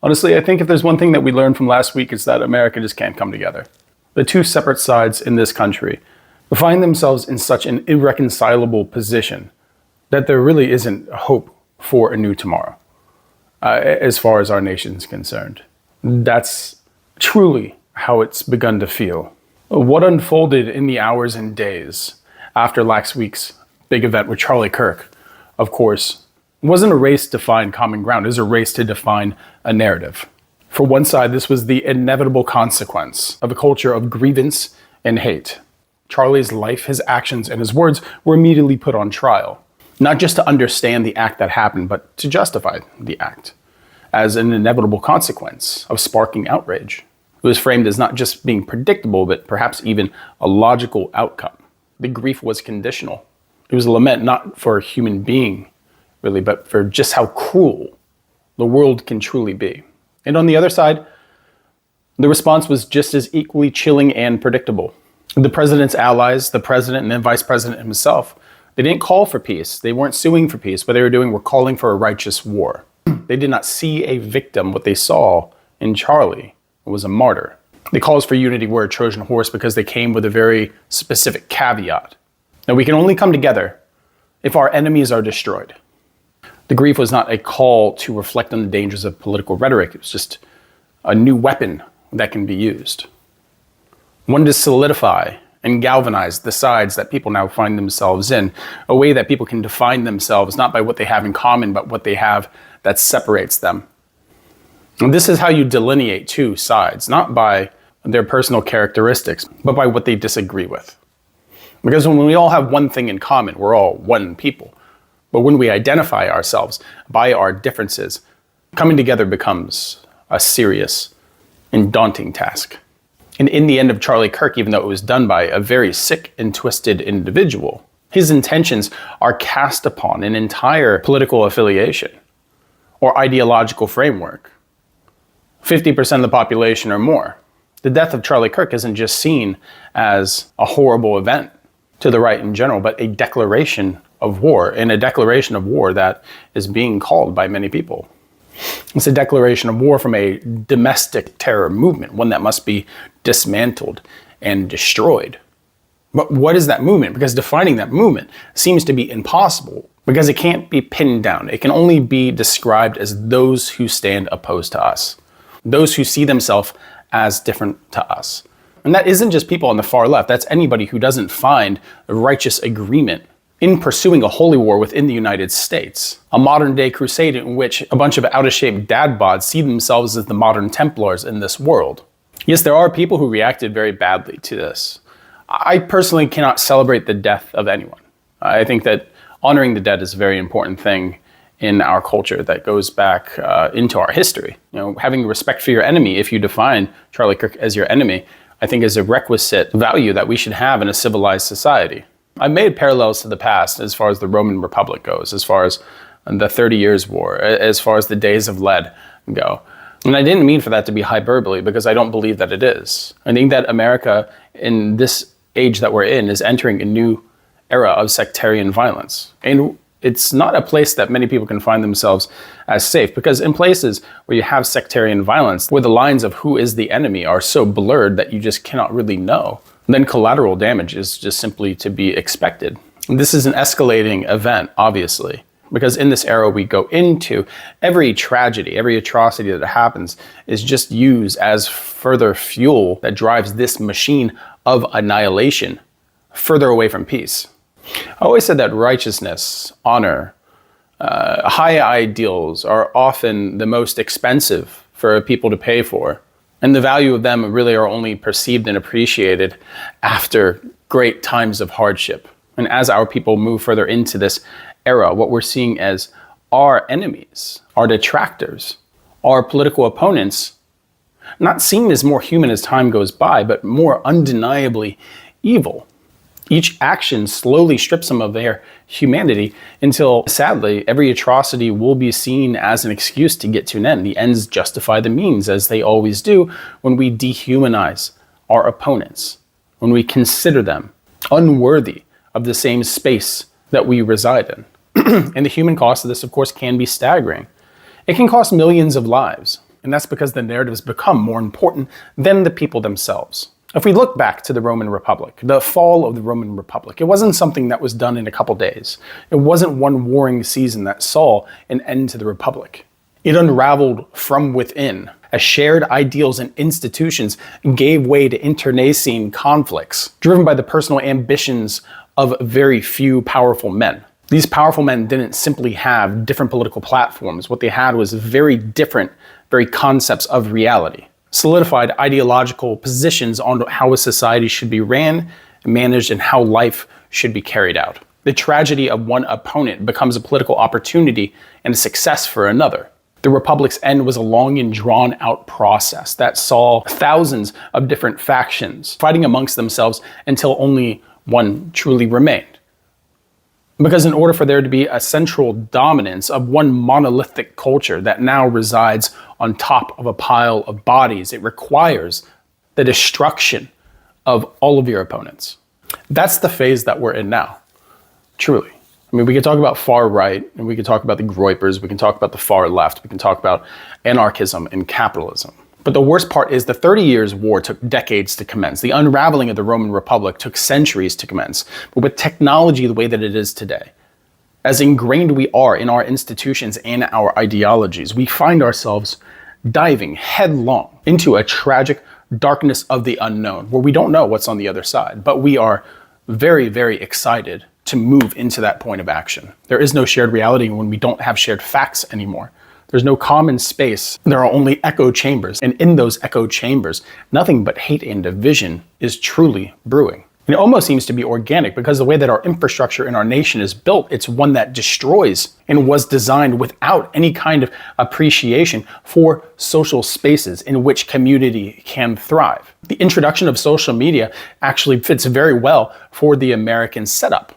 Honestly, I think if there's one thing that we learned from last week, it's that America just can't come together. The two separate sides in this country find themselves in such an irreconcilable position that there really isn't hope for a new tomorrow, as far as our nation's concerned. That's truly how it's begun to feel. What unfolded in the hours and days after last week's big event with Charlie Kirk, of course, wasn't a race to find common ground. It was a race to define a narrative. For one side, this was the inevitable consequence of a culture of grievance and hate. Charlie's life, his actions, and his words were immediately put on trial, not just to understand the act that happened, but to justify the act as an inevitable consequence of sparking outrage. It was framed as not just being predictable, but perhaps even a logical outcome. The grief was conditional. It was a lament not for a human being, really, but for just how cruel the world can truly be. And on the other side, the response was just as equally chilling and predictable. The president's allies, the president and then vice president himself, they didn't call for peace. They weren't suing for peace. What they were doing were calling for a righteous war. They did not see a victim. What they saw in Charlie was a martyr. The calls for unity were a Trojan horse because they came with a very specific caveat. Now, we can only come together if our enemies are destroyed. The grief was not a call to reflect on the dangers of political rhetoric. It was just a new weapon that can be used. One to solidify and galvanize the sides that people now find themselves in, a way that people can define themselves not by what they have in common, but what they have that separates them. And this is how you delineate two sides, not by their personal characteristics, but by what they disagree with. Because when we all have one thing in common, we're all one people. But when we identify ourselves by our differences, coming together becomes a serious and daunting task. And in the end of Charlie Kirk, even though it was done by a very sick and twisted individual, his intentions are cast upon an entire political affiliation or ideological framework. 50% of the population or more. The death of Charlie Kirk isn't just seen as a horrible event to the right in general, but a declaration of war, and a declaration of war that is being called by many people. It's a declaration of war from a domestic terror movement, one that must be dismantled and destroyed. But what is that movement? Because defining that movement seems to be impossible, because it can't be pinned down. It can only be described as those who stand opposed to us, those who see themselves as different to us. And that isn't just people on the far left. That's anybody who doesn't find a righteous agreement in pursuing a holy war within the United States, a modern day crusade in which a bunch of out-of-shape dad bods see themselves as the modern Templars in this world. Yes, there are people who reacted very badly to this. I personally cannot celebrate the death of anyone. I think that honoring the dead is a very important thing in our culture that goes back into our history. You know, having respect for your enemy, if you define Charlie Kirk as your enemy, I think is a requisite value that we should have in a civilized society. I've made parallels to the past as far as the Roman Republic goes, as far as the 30 Years' War, as far as the days of lead go. And I didn't mean for that to be hyperbole, because I don't believe that it is. I think that America, in this age that we're in, is entering a new era of sectarian violence. And it's not a place that many people can find themselves as safe, because in places where you have sectarian violence, where the lines of who is the enemy are so blurred that you just cannot really know, then collateral damage is just simply to be expected. And this is an escalating event, obviously, because in this era we go into, every tragedy, every atrocity that happens is just used as further fuel that drives this machine of annihilation further away from peace. I always said that righteousness, honor, high ideals are often the most expensive for people to pay for. And the value of them really are only perceived and appreciated after great times of hardship. And as our people move further into this era, what we're seeing as our enemies, our detractors, our political opponents, not seen as more human as time goes by, but more undeniably evil. Each action slowly strips them of their humanity until, sadly, every atrocity will be seen as an excuse to get to an end. The ends justify the means, as they always do when we dehumanize our opponents, when we consider them unworthy of the same space that we reside in. And the human cost of this, of course, can be staggering. It can cost millions of lives. And that's because the narratives become more important than the people themselves. If we look back to the Roman Republic, the fall of the Roman Republic, it wasn't something that was done in a couple days. It wasn't one warring season that saw an end to the Republic. It unraveled from within, as shared ideals and institutions gave way to internecine conflicts, driven by the personal ambitions of very few powerful men. These powerful men didn't simply have different political platforms. What they had was very different, very concepts of reality. Solidified ideological positions on how a society should be ran, managed, and how life should be carried out. The tragedy of one opponent becomes a political opportunity and a success for another. The Republic's end was a long and drawn-out process that saw thousands of different factions fighting amongst themselves until only one truly remained. Because in order for there to be a central dominance of one monolithic culture that now resides on top of a pile of bodies, it requires the destruction of all of your opponents. That's the phase that we're in now, truly. I mean, we could talk about far right, and we could talk about the Groypers, we can talk about the far left, we can talk about anarchism and capitalism. But the worst part is the 30 Years' War took decades to commence. The unraveling of the Roman Republic took centuries to commence. But with technology the way that it is today, as ingrained we are in our institutions and our ideologies, we find ourselves diving headlong into a tragic darkness of the unknown, where we don't know what's on the other side, but we are very, very excited to move into that point of action. There is no shared reality when we don't have shared facts anymore. There's no common space. There are only echo chambers. And in those echo chambers, nothing but hate and division is truly brewing. And it almost seems to be organic because the way that our infrastructure in our nation is built, it's one that destroys and was designed without any kind of appreciation for social spaces in which community can thrive. The introduction of social media actually fits very well for the American setup,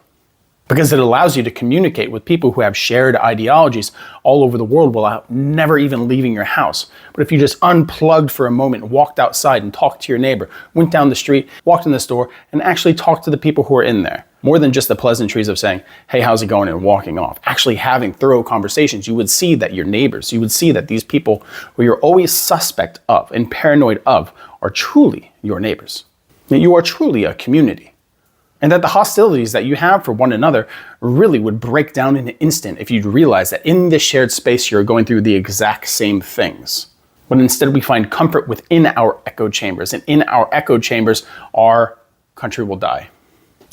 because it allows you to communicate with people who have shared ideologies all over the world without never even leaving your house. But if you just unplugged for a moment, walked outside and talked to your neighbor, went down the street, walked in the store, and actually talked to the people who are in there, more than just the pleasantries of saying, hey, how's it going, and walking off, actually having thorough conversations, you would see that your neighbors, you would see that these people who you're always suspect of and paranoid of are truly your neighbors. That you are truly a community. And that the hostilities that you have for one another really would break down in an instant if you'd realize that in this shared space you're going through the exact same things. But instead we find comfort within our echo chambers, and in our echo chambers our country will die.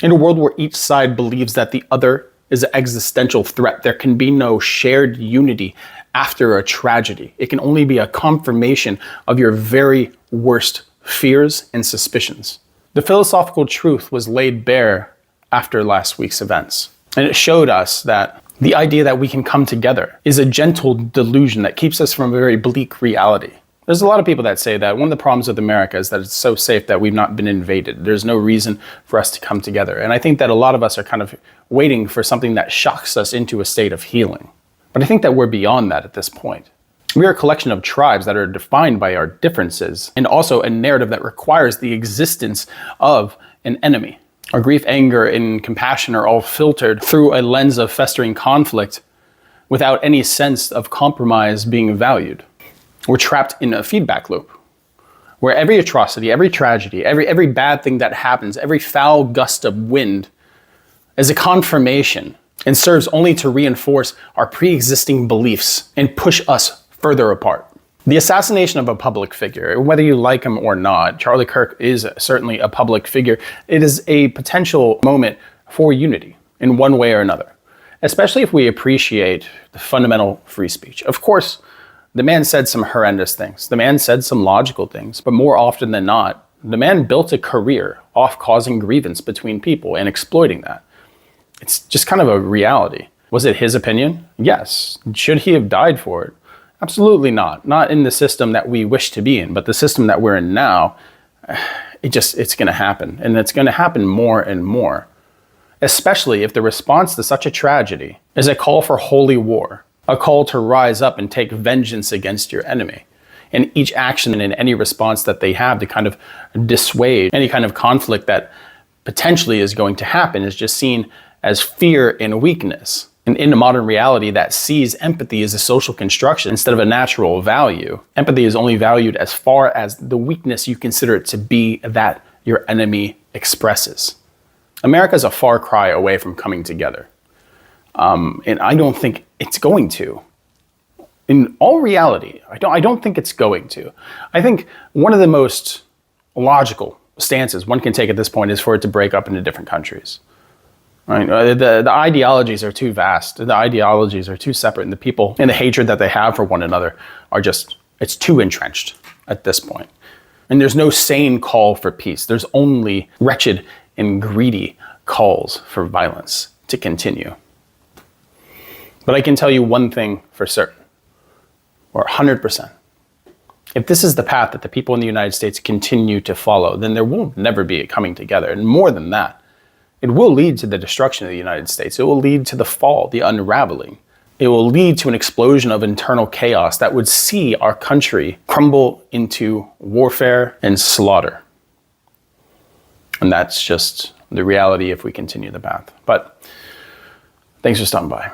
In a world where each side believes that the other is an existential threat, there can be no shared unity after a tragedy. It can only be a confirmation of your very worst fears and suspicions. The philosophical truth was laid bare after last week's events. And it showed us that the idea that we can come together is a gentle delusion that keeps us from a very bleak reality. There's a lot of people that say that one of the problems with America is that it's so safe that we've not been invaded. There's no reason for us to come together. And I think that a lot of us are kind of waiting for something that shocks us into a state of healing. But I think that we're beyond that at this point. We are a collection of tribes that are defined by our differences, and also a narrative that requires the existence of an enemy. Our grief, anger, and compassion are all filtered through a lens of festering conflict without any sense of compromise being valued. We're trapped in a feedback loop where every atrocity, every tragedy, every bad thing that happens, every foul gust of wind is a confirmation and serves only to reinforce our pre-existing beliefs and push us further apart. The assassination of a public figure, whether you like him or not, Charlie Kirk is certainly a public figure. It is a potential moment for unity in one way or another, especially if we appreciate the fundamental free speech. Of course, the man said some horrendous things. The man said some logical things, but more often than not, the man built a career off causing grievance between people and exploiting that. It's just kind of a reality. Was it his opinion? Yes. Should he have died for it? Absolutely not. Not in the system that we wish to be in, but the system that we're in now, it's going to happen. And it's going to happen more and more, especially if the response to such a tragedy is a call for holy war, a call to rise up and take vengeance against your enemy. And each action and any response that they have to kind of dissuade any kind of conflict that potentially is going to happen is just seen as fear and weakness. And in a modern reality that sees empathy as a social construction instead of a natural value, empathy is only valued as far as the weakness you consider it to be that your enemy expresses. America is a far cry away from coming together. And I don't think it's going to. In all reality, I don't think it's going to. I think one of the most logical stances one can take at this point is for it to break up into different countries. Right? The ideologies are too vast. The ideologies are too separate, and the people and the hatred that they have for one another are just, it's too entrenched at this point. And there's no sane call for peace. There's only wretched and greedy calls for violence to continue. But I can tell you one thing for certain, or 100%. If this is the path that the people in the United States continue to follow, then there will never be a coming together. And more than that, it will lead to the destruction of the United States. It will lead to the fall, the unraveling. It will lead to an explosion of internal chaos that would see our country crumble into warfare and slaughter. And that's just the reality if we continue the path. But thanks for stopping by.